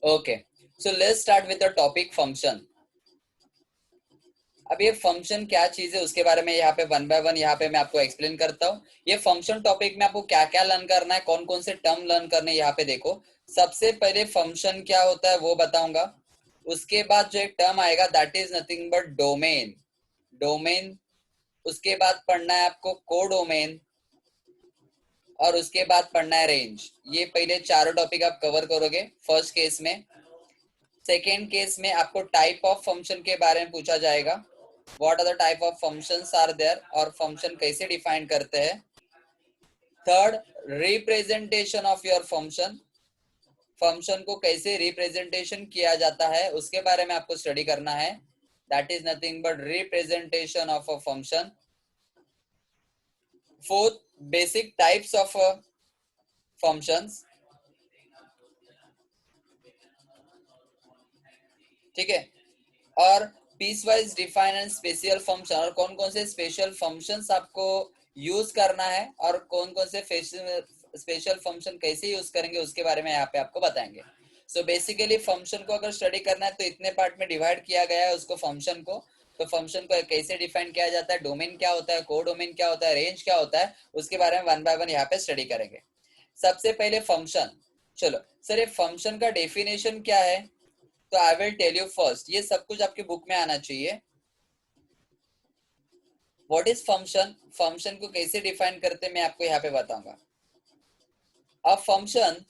Okay, so let's start with the topic function. अब ये function क्या चीज है उसके बारे में यहाँ पे वन बाय वन यहाँ पे मैं आपको एक्सप्लेन करता हूँ। ये फंक्शन टॉपिक में आपको क्या क्या लर्न करना है, कौन कौन से टर्म लर्न करने हैं यहाँ पे देखो। सबसे पहले फंक्शन क्या होता है वो बताऊंगा। उसके बाद जो एक टर्म आएगा that is nothing but domain. Domain. उसके बाद पढ़ना है आपको कोडोमेन। और उसके बाद पढ़ना है रेंज। ये पहले चारों टॉपिक आप कवर करोगे फर्स्ट केस में। सेकेंड केस में आपको टाइप ऑफ फंक्शन के बारे में पूछा जाएगा। What are the type of functions are there और फंक्शन कैसे डिफाइन करते हैं। Third, representation of your function. Function को कैसे रिप्रेजेंटेशन किया जाता है उसके बारे में आपको स्टडी करना है। That is nothing but representation of a function. Fourth, basic types of functions. ठीक है। और piecewise define and special function, और कौन कौन से स्पेशल फंक्शंस आपको यूज करना है और कौन कौन से स्पेशल फंक्शन कैसे यूज करेंगे उसके बारे में यहाँ पे आपको बताएंगे। सो बेसिकली फंक्शन को अगर स्टडी करना है तो इतने पार्ट में डिवाइड किया गया है उसको फंक्शन को। तो फंक्शन को कैसे डिफाइन किया जाता है, डोमेन क्या होता है, कोडोमेन क्या होता है, रेंज क्या होता है, उसके बारे में वन बाय वन यहाँ पे स्टडी करेंगे। सबसे पहले फंक्शन। चलो सर, ये फंक्शन का डेफिनेशन क्या है? तो I will tell you first, ये सब कुछ आपके बुक में आना चाहिए। What is function? फंक्शन को कैसे डिफाइन करते मैं आपको यहाँ पे बताऊंगा। A function,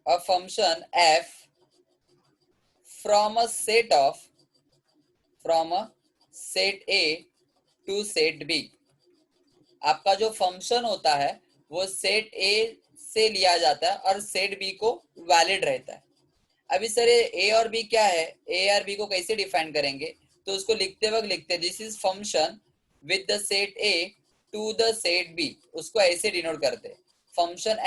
a function f from a set of, from a set A to set B. आपका जो फंक्शन होता है वो सेट ए से लिया जाता है और सेट बी को वैलिड रहता है। अभी सर ये ए और बी क्या है, ए और बी को कैसे डिफाइन करेंगे? तो उसको लिखते वक्त लिखते this is function with the set A to the set B, उसको ऐसे डिनोट करते। Function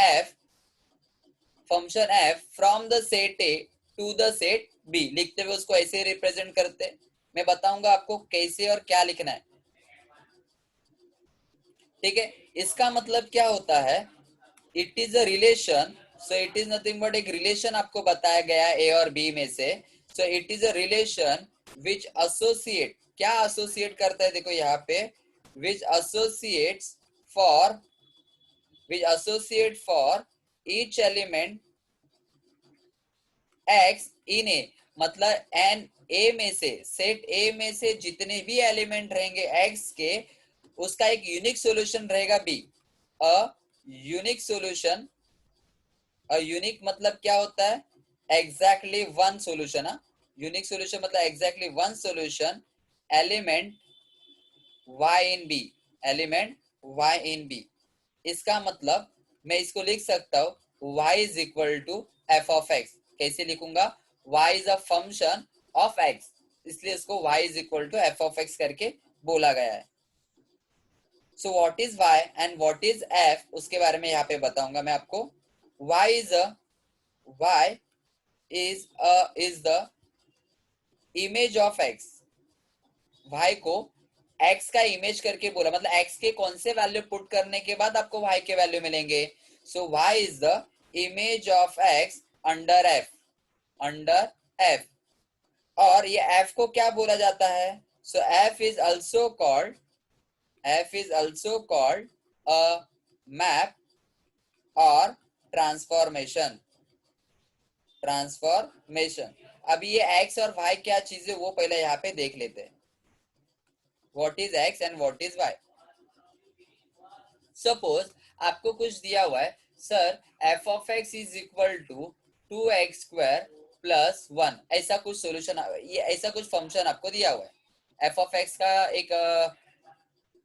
f from the set A to the set B लिखते हुए उसको ऐसे रिप्रेजेंट करते। मैं बताऊंगा आपको कैसे और क्या लिखना है। ठीक है। इसका मतलब क्या होता है, it is a relation. So it is nothing but एक रिलेशन आपको बताया गया ए और बी में से। So it is a relation which associate, क्या एसोसिएट करता है देखो यहाँ पे, which associates for, which associate for each element x in A. मतलब एन ए में से, सेट ए में से जितने भी एलिमेंट रहेंगे एक्स के, उसका एक यूनिक सॉल्यूशन रहेगा B. A unique solution, unique मतलब क्या होता है, exactly one solution. Unique solution मतलब exactly one solution element y in B, element y in B. इसका मतलब मैं इसको लिख सकता हूँ y is equal to f of x. कैसे लिखूंगा? y is a function of x, इसलिए इसको y is equal to f of x करके बोला गया है। So what is y and what is f उसके बारे में यहाँ पे बताऊंगा मैं आपको। y is a, y is the image of x। y को x का इमेज करके बोला, मतलब x के कौन से वैल्यू पुट करने के बाद आपको y के वैल्यू मिलेंगे। सो y is the image of x under f, under f। और ये f को क्या बोला जाता है? सो f is also called, f is also called a map और ट्रांसफॉर्मेशन, ट्रांसफॉर्मेशन। अभी ये x और y क्या चीज है वो पहले यहाँ पे देख लेते हैं। What is x and what is y। Suppose आपको कुछ दिया हुआ है, sir f of x is equal to 2x² plus 1, ऐसा कुछ सोल्यूशन, ये ऐसा कुछ फंक्शन आपको दिया हुआ है। एफ ऑफ एक्स का एक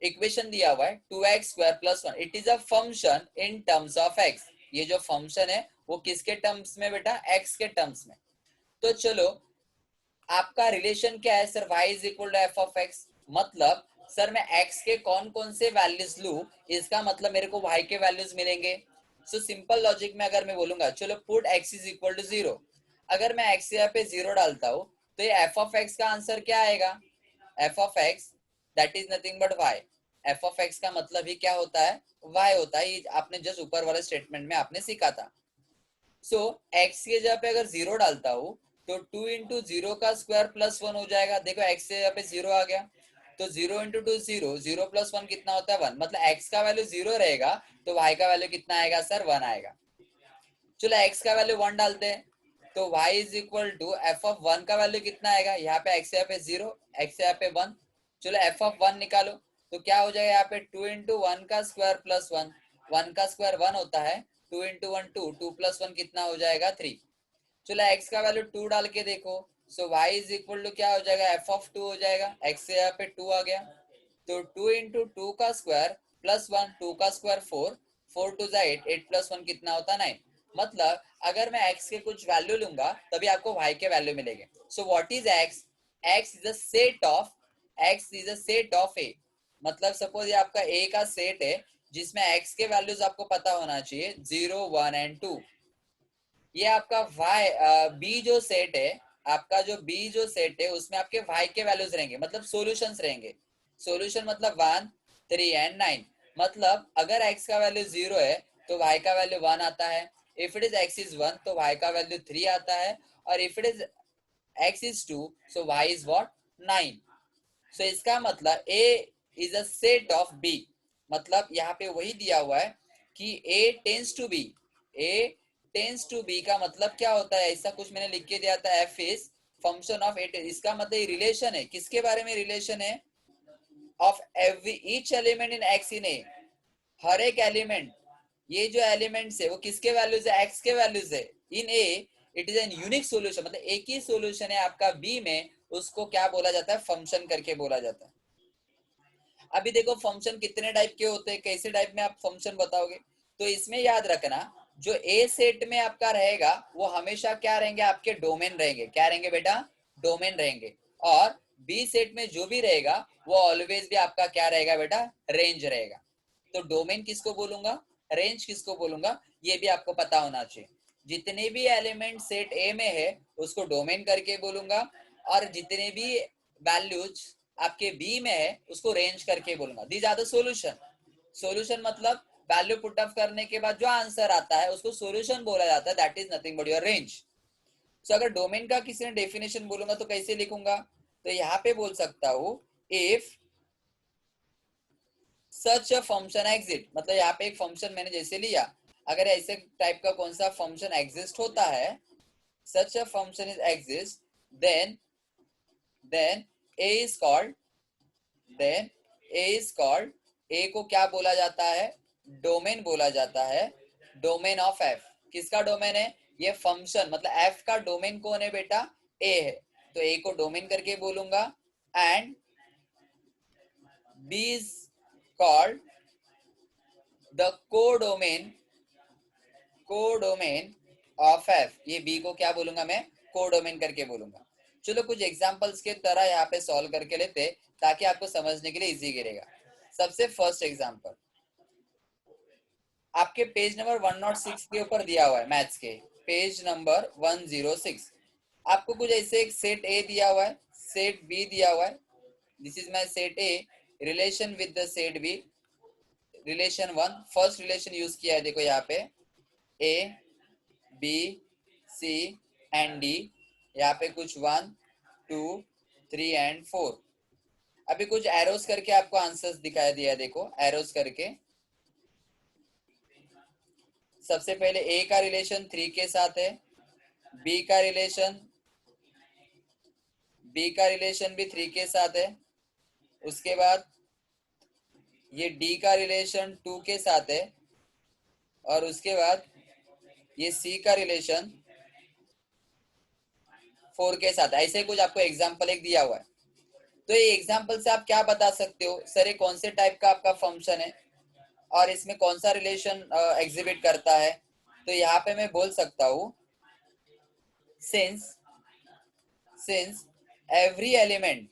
इक्वेशन दिया हुआ है 2x² plus 1, it is a function in terms of x। ये जो फंक्शन है वो किसके टर्म्स में बेटा? x के टर्म्स में। तो चलो आपका रिलेशन क्या है sir, y is equal to f of x. मतलब सर मैं x के कौन कौन से वैल्यूज लू, इसका मतलब मेरे को y के वैल्यूज मिलेंगे। सो सिंपल लॉजिक में अगर मैं बोलूंगा चलो put x is equal to 0, अगर मैं x यहाँ पे 0 डालता हूँ तो ये एफ ऑफ एक्स का आंसर क्या आएगा? F of x that is nothing but y। F of x का मतलब ही क्या होता है? y होता है। ये आपने जस्ट ऊपर वाले स्टेटमेंट में आपने सीखा था। सो x के जगह पे अगर 0 डालता हूँ तो 2 इंटू जीरो का स्क्वायर प्लस 1 हो जाएगा। देखो x के जगह पे 0 आ गया, तो 0 इंटू टू 0, 0 प्लस 1 कितना होता है 1, मतलब x का वैल्यू 0 रहेगा तो y का वैल्यू कितना आएगा सर 1 आएगा। चलो x का वैल्यू 1 डालते हैं, तो y is equal to f of 1 का वैल्यू कितना आएगा, यहाँ पे x यहाँ पे 0, x यहाँ पे 1। चलो एफ ऑफ 1 निकालो, तो क्या हो जाएगा यहाँ पे 2 इंटू वन का स्क्वायर प्लस 1, 1 का स्क्वायर 1 होता है, 2 इंटू वन 2, 2 प्लस 1 कितना हो जाएगा 3। चलो x का वैल्यू 2 डाल के देखो, सो y इज इक्वल टू क्या हो जाएगा एफ ऑफ 2 हो जाएगा, x से यहाँ पे 2 आ गया, तो 2 इंटू टू का स्क्वायर प्लस 1, 2 का स्क्वायर 4, 4 टू जा 8, 8 प्लस 1 कितना होता है 9। मतलब अगर मैं x के कुछ वैल्यू लूंगा तभी आपको y के वैल्यू मिलेंगे। So what is x, x is a set of, x is a set of a। मतलब सपोज ये आपका a का सेट है जिसमें x के वैल्यूज आपको पता होना चाहिए 0, 1 एंड 2। ये आपका b जो सेट है, आपका जो b जो सेट है उसमें आपके y के वैल्यूज रहेंगे, मतलब सॉल्यूशंस रहेंगे। सॉल्यूशन मतलब 1, 3 एंड 9। मतलब अगर x का वैल्यू 0 है तो y का वैल्यू 1 आता है, if it is x is 1 तो y का वैल्यू 3 आता है, और if it is x is 2 so y is what 9। सो इसका मतलब a is a set of b, मतलब यहाँ पे वही दिया हुआ है कि a tends to b, a tends to b का मतलब क्या होता है, ऐसा कुछ मैंने लिख के दिया था, f is function of a। इसका मतलब रिलेशन है, किसके बारे में रिलेशन है, of every each element in x in a। हर एक एलिमेंट, ये जो एलिमेंट्स है वो किसके वैल्यूज है, x के वैल्यूज है इन a। It is an unique solution, मतलब एक ही सॉल्यूशन है आपका b में, उसको क्या बोला जाता है, फंक्शन करके बोला जाता है। अभी देखो फंक्शन कितने टाइप के होते हैं, कैसे टाइप में आप फंक्शन बताओगे, तो इसमें याद रखना जो ए सेट में आपका रहेगा वो हमेशा क्या रहेंगे, आपके डोमेन रहेंगे। क्या रहेंगे बेटा, डोमेन रहेंगे। और बी सेट में जो भी रहेगा वो ऑलवेज भी आपका क्या रहेगा बेटा, रेंज रहेगा। तो डोमेन किसको बोलूंगा, रेंज किसको बोलूंगा, ये भी आपको पता होना चाहिए। जितने भी एलिमेंट सेट ए में है उसको डोमेन करके बोलूंगा, और जितने भी वैल्यूज आपके बी में है उसको रेंज करके बोलूंगा। These are the solution. Solution मतलब वैल्यू पुट अप करने के बाद जो आंसर आता है उसको सॉल्यूशन बोला जाता है, that is nothing but your range. So अगर डोमेन का किसी ने डेफिनेशन बोलूंगा तो कैसे लिखूंगा, तो यहाँ पे बोल सकता हूं if such a function exist, मतलब यहाँ पे एक फंक्शन मैंने जैसे लिया, अगर ऐसे टाइप का कौन सा फंक्शन एग्जिस्ट होता है, such a function is exist, then then A is called, then A is called, A को क्या बोला जाता है, डोमेन बोला जाता है, डोमेन ऑफ एफ। किसका डोमेन है, ये फंक्शन, मतलब एफ का डोमेन कौन है बेटा, ए है, तो ए को डोमेन करके बोलूंगा। And B is called the codomain, codomain of f. ये बी को क्या बोलूंगा मैं, कोडोमेन करके बोलूंगा। चलो कुछ एग्जांपल्स के तरह यहाँ पे सॉल्व करके लेते ताकि आपको समझने के लिए इजी गिरेगा। सबसे फर्स्ट एग्जांपल आपके पेज नंबर 106 के ऊपर दिया हुआ है, मैथ्स के पेज नंबर 106। आपको कुछ ऐसे एक सेट ए दिया हुआ है, सेट बी दिया हुआ है, this is my set A, relation with the set B, relation 1, first relation use किया है देखो यहाँ पे, A B C and D, यहाँ पे कुछ 1 2 3 एंड 4। अभी कुछ एरोस करके आपको आंसर्स दिखाई दिया, देखो एरोस करके। सबसे पहले ए का रिलेशन 3 के साथ है, बी का रिलेशन, बी का रिलेशन भी 3 के साथ है, उसके बाद ये डी का रिलेशन 2 के साथ है, और उसके बाद ये सी का रिलेशन 4 के साथ। ऐसे कुछ आपको एग्जांपल एक दिया हुआ है। तो ये एग्जांपल से आप क्या बता सकते हो, सर ये कौन से टाइप का आपका फंक्शन है और इसमें कौन सा रिलेशन एग्जिबिट करता है। तो यहाँ पे मैं बोल सकता हूँ since since every element,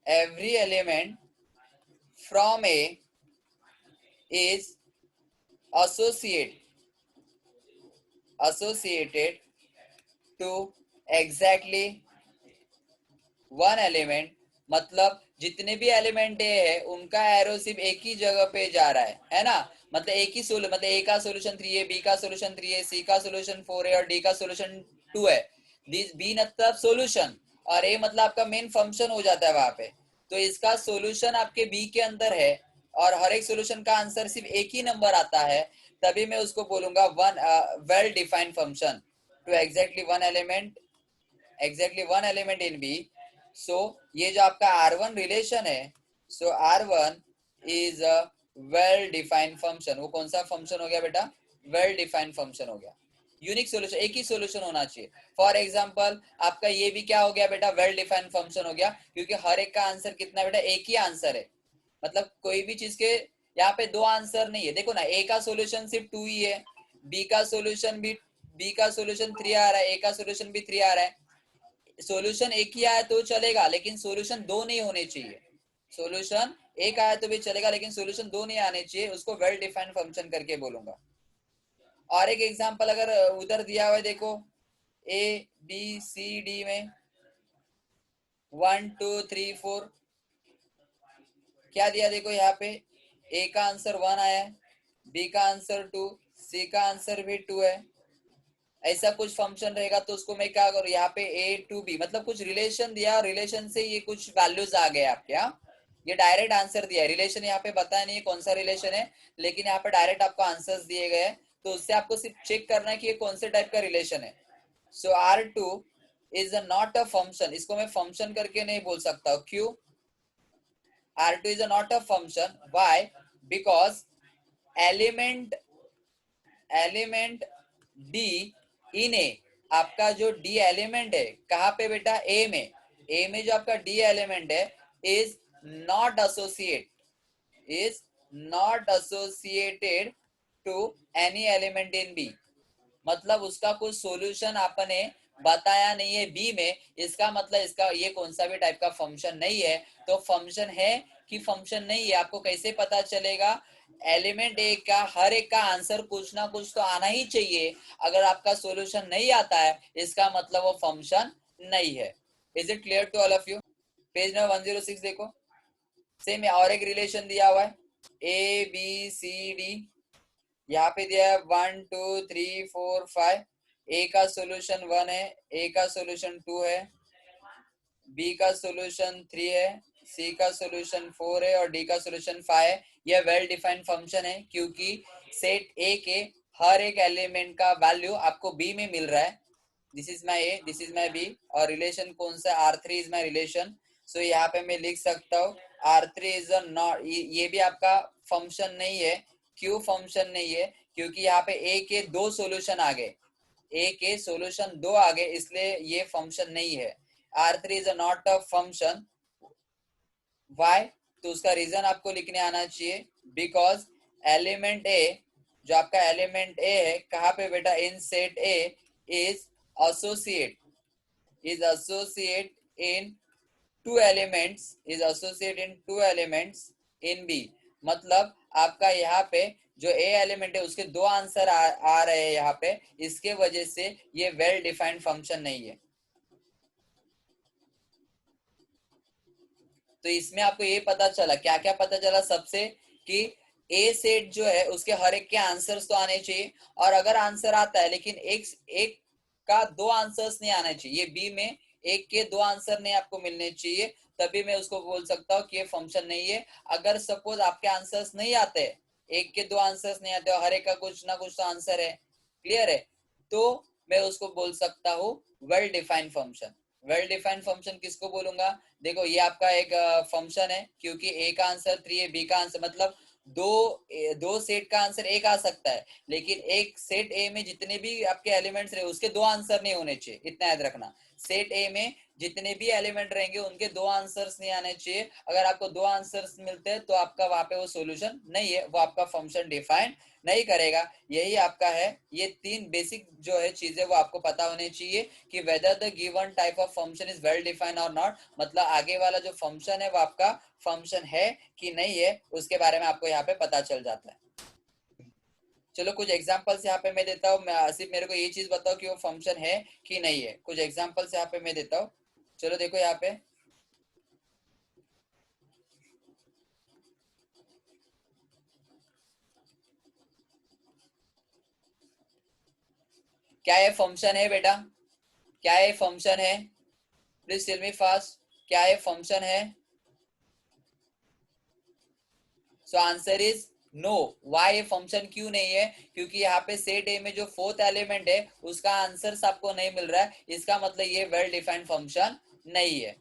every element from A is associate associated to exactly one element मतलब जितने भी एलिमेंट ए है उनका एरो सिर्फ एक ही जगह पे जा रहा है ना। मतलब एक ही सोल्यूशन, मतलब ए का सोल्यूशन 3 है, बी का सोल्यूशन 3 है, सी का सोल्यूशन 4 है और डी का सोल्यूशन 2 है। दिस बी मतलब सोल्यूशन और ए मतलब आपका मेन फंक्शन हो जाता है वहां पे। तो इसका सोल्यूशन आपके बी के अंदर है और हर एक सोल्यूशन का आंसर सिर्फ एक ही नंबर आता है, तभी मैं उसको बोलूंगा one well defined function to exactly one element in B. So ये जो आपका R1 रिलेशन है, so R1 is a well defined function. वो कौन सा फंक्शन हो गया बेटा? वेल डिफाइंड फंक्शन हो गया। यूनिक सोल्यूशन, एक ही सोल्यूशन होना चाहिए। फॉर एग्जांपल आपका ये भी क्या हो गया बेटा? वेल डिफाइंड फंक्शन हो गया, क्योंकि हर एक का आंसर कितना बेटा? एक ही आंसर है। मतलब कोई भी चीज के यहाँ पे दो आंसर नहीं है। देखो ना, ए का सोल्यूशन सिर्फ 2 ही है, बी का सोल्यूशन भी, बी का सोल्यूशन 3 आ रहा है, ए का सोल्यूशन भी 3 आ रहा है। सॉल्यूशन एक ही आया तो चलेगा, लेकिन सॉल्यूशन दो नहीं होने चाहिए। सॉल्यूशन एक आया तो भी चलेगा, लेकिन सॉल्यूशन दो नहीं आने चाहिए। उसको वेल डिफाइंड फंक्शन करके बोलूंगा। और एक एग्जांपल अगर उधर दिया हुआ है, देखो ए बी सी डी में 1 2 3 4 क्या दिया? देखो यहाँ पे ए का आंसर 1 आया है, बी का आंसर 2, सी का आंसर भी 2 है। ऐसा कुछ फंक्शन रहेगा तो उसको मैं क्या करूँ? यहाँ पे ए टू बी, मतलब कुछ रिलेशन दिया, रिलेशन से ये कुछ वैल्यूज आ गए आपके यहाँ। ये डायरेक्ट आंसर दिया है, रिलेशन यहाँ पे बताया नहीं है कौन सा रिलेशन है, लेकिन यहाँ पे डायरेक्ट आपको आंसर्स दिए गए हैं। तो उससे आपको सिर्फ चेक करना है कि ये कौन से टाइप का रिलेशन है। So R2 is not a function. इसको मैं फंक्शन करके नहीं बोल सकता। क्यों? R2 is not a function. Why? Because element element D in A, आपका जो डी एलिमेंट है कहाँ पे बेटा? ए में। ए में जो आपका डी एलिमेंट है is not associated to any element in B. मतलब उसका कुछ सॉल्यूशन आपने बताया नहीं है बी में, इसका मतलब इसका ये कौन सा भी टाइप का फंक्शन नहीं है। तो फंक्शन है कि फंक्शन नहीं है, आपको कैसे पता चलेगा? एलिमेंट ए का हर एक का आंसर कुछ ना कुछ तो आना ही चाहिए। अगर आपका सॉल्यूशन नहीं आता है, इसका मतलब वो फंक्शन नहीं है। Is it clear to all of you? Page number 106 देखो, सेम और एक रिलेशन दिया हुआ है ए बी सी डी। यहाँ पे दिया है 1 2 3 4 5। ए का सोल्यूशन 1 है, ए का सोल्यूशन 2 है, बी का सोल्यूशन 3 है, सी का सोल्यूशन 4 है और डी का सोल्यूशन 5 है। यह वेल डिफाइंड फंक्शन है, क्योंकि सेट ए के हर एक एलिमेंट का वैल्यू आपको बी में मिल रहा है। This is my A, this is my B, और रिलेशन कौन सा? R3 is my relation. सो यहाँ पे मैं लिख सकता हूँ R3 इज अ नॉट, ये भी आपका फंक्शन नहीं है। क्यों फंक्शन नहीं है? क्योंकि यहाँ पे ए के दो सोल्यूशन आ गए, ए के सोल्यूशन दो आ गए, इसलिए ये फंक्शन नहीं है। R3 is not a function. Why? तो उसका रीजन आपको लिखने आना चाहिए। बिकॉज एलिमेंट ए, जो आपका एलिमेंट ए है कहाँ पे बेटा? इन set A is associate in two elements in B। मतलब आपका यहाँ पे जो ए एलिमेंट है उसके दो आंसर आ रहे हैं यहाँ पे, इसके वजह से ये वेल डिफाइंड फंक्शन नहीं है। तो इसमें आपको ये पता चला, क्या क्या पता चला? सबसे कि ए सेट जो है उसके हर एक के आंसर्स तो आने चाहिए, और अगर आंसर आता है लेकिन एक एक का दो आंसर्स नहीं आने चाहिए, बी में एक के दो आंसर नहीं आपको मिलने चाहिए, तभी मैं उसको बोल सकता हूँ कि ये फंक्शन नहीं है। अगर सपोज आपके आंसर्स नहीं आते, एक के दो आंसर्स नहीं आते, हर एक का कुछ ना कुछ तो आंसर है, क्लियर है, तो मैं उसको बोल सकता हूँ well defined function. Well defined function किसको बोलूंगा? देखो ये आपका एक फंक्शन है, क्योंकि ए का आंसर 3 है, बी का आंसर, मतलब दो सेट का आंसर एक आ सकता है, लेकिन एक सेट ए में जितने भी आपके एलिमेंट्स रहे उसके दो आंसर नहीं होने चाहिए, इतना याद रखना। सेट ए में जितने भी एलिमेंट रहेंगे उनके दो आंसर्स नहीं आने चाहिए। अगर आपको दो आंसर्स मिलते हैं तो आपका वहां पे वो सोल्यूशन नहीं है, वो आपका फंक्शन डिफाइन नहीं करेगा। यही आपका है, ये तीन बेसिक जो है चीजें वो आपको पता होने चाहिए कि whether the given type of function is well defined और नॉट। मतलब आगे वाला जो फंक्शन है वो आपका फंक्शन है कि नहीं है, उसके बारे में आपको यहाँ पे पता चल जाता है। चलो कुछ एग्जांपल्स यहाँ पे मैं देता हूँ। सिर्फ मेरे को ये चीज बताओ कि वो फंक्शन है कि नहीं है। कुछ एग्जांपल्स यहाँ पे मैं देता हूँ। चलो देखो यहाँ पे क्या ये फंक्शन है बेटा? क्या ये फंक्शन है? प्लीज टेल मी फास्ट, क्या ये फंक्शन है? So answer is no. Why ये फंक्शन क्यों नहीं है? क्योंकि यहाँ पे सेट ए में जो फोर्थ एलिमेंट है उसका आंसर आपको नहीं मिल रहा है, इसका मतलब ये वेल डिफाइंड फंक्शन नहीं है।